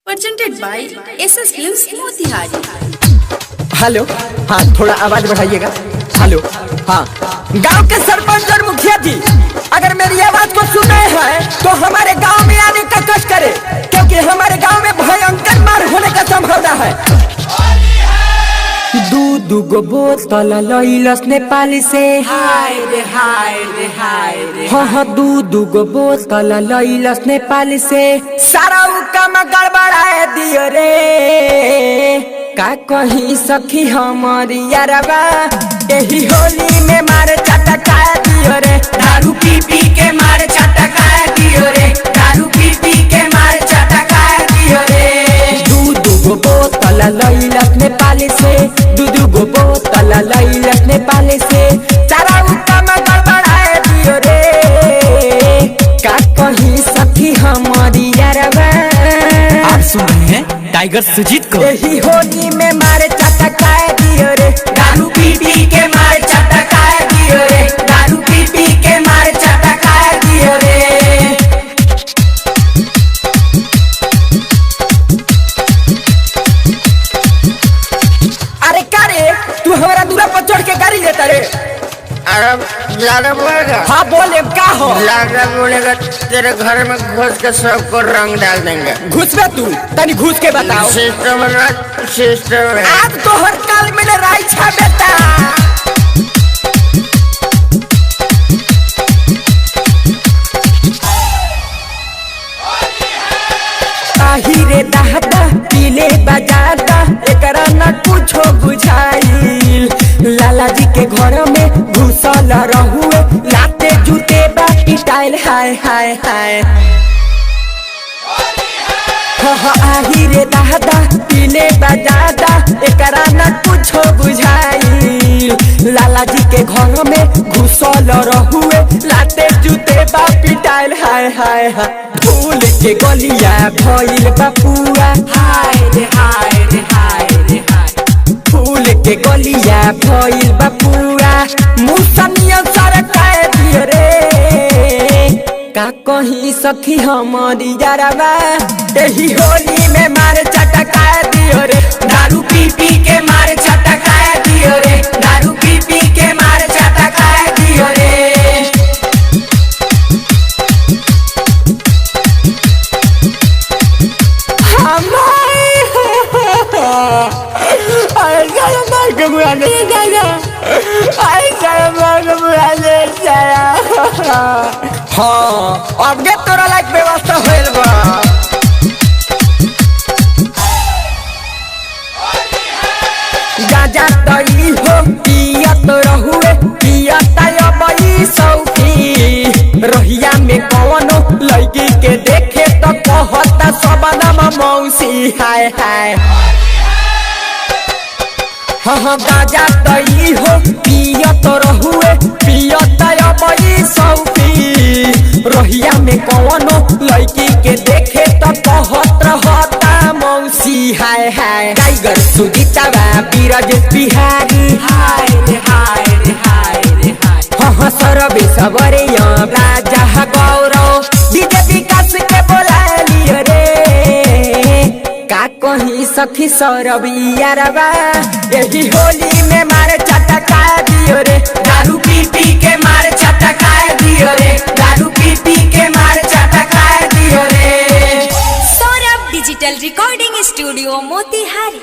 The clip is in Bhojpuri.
presented by SS Films Motihari. Hello, हाँ थोड़ा आवाज बढ़ाइएगा। हेलो, हाँ गांव के सरपंच और मुखिया जी अगर मेरी आवाज को सुन रहे हैं तो हमारे गांव में आने का कष्ट करें, क्योंकि हमारे गांव में भयंकर मार होने का संभावना है। दू गो बोतल लइलस नेपाली से, हाय रे हाय रे हाय रे। हाँ दू गो बोतल लइलस नेपाली से, सारा काम गड़बड़ाए दियो रे। का कहीं सखी हमारी यारबा यही होली में मार चटका दियो रे। दारू पी पी के मार चटका दियो रे, दारू पी पी के मार चटका दियो रे। दू गो बोतल लइलस नेपाली से, दू गो बोतल लइलस नेपाली से, सारा काम गड़बड़ाए दियो रे। का कहीं सखी हमारी यारबा। आप सुन रहे हैं टाइगर सुजीत को। यही होली में मार चटका दियो रे। दारू पी पी के मार चटका दियो रे, दारू पी पी के मार चटका दियो रे। अरे का रे, तू हमारा दूरा पर चढ़ के गाड़ी लेता रे। अरे ज्यादा बोलेगा, हाँ बोले का हो। ज्यादा बोलेगा तेरे घर में घुस के सबको रंग डाल देंगे। घुस में तू तनी घुस के बताओ। सिस्टम है। आज तो हर काल में राई छा बेटा। रे दादा पीले बजाता एकरा न कुछो बुझाइल। लाला जी के घर में घुसल रहुए, लाते जूते बाटी टाइल। हाय हाय हाय आही रे दादा पीले बजाता एकरा न कुछो बुझाइल। लाला जी के घर में घुसल रहुए, लाते जूते बाटी टाइल। हाय हाय हाय फूल के गलिया भइल बापुआ। हाय रे हाय रे हाय रे हाय। फूल के गलिया भइल बापुआ, मुसनिया सरकाए दियो रे। का कहीं सखी हमारी यारबा यही होली में मार चटका दियो रे। दारू पी पी के मार चटका दियो रे, दारू पी पी के मार चटका दियो रे। हाँ अब गे तोरा लायक व्यवस्था होइल बा। गाजा तई हो पियत रहुए, पियत अबई सौखी। रहिया में कौनो लड़की के देखे तो कहता सब नाम मौसी। हाय हाय हाँ गाजा तई हो पियत रहुए, पियत अबई सौखी। रहिया में कौनो लड़की के देखे तो कहत रहता मौसी। हाय हाय टाइगर सुजीतवा बीरज बिहारी। हाय रे हाय रे हाय रे हाय। हाँ सरबे सबरे राजा गौरव डीजे विकास के बोला लियो रे। का कहीं सखी सरबी यारबा यही होली में मार चटका दियो रे। दारू पी पी के मार चटका दियो रे, दारू पी पी के मार चटका दियो रे। Saurabh digital recording studio Motihari.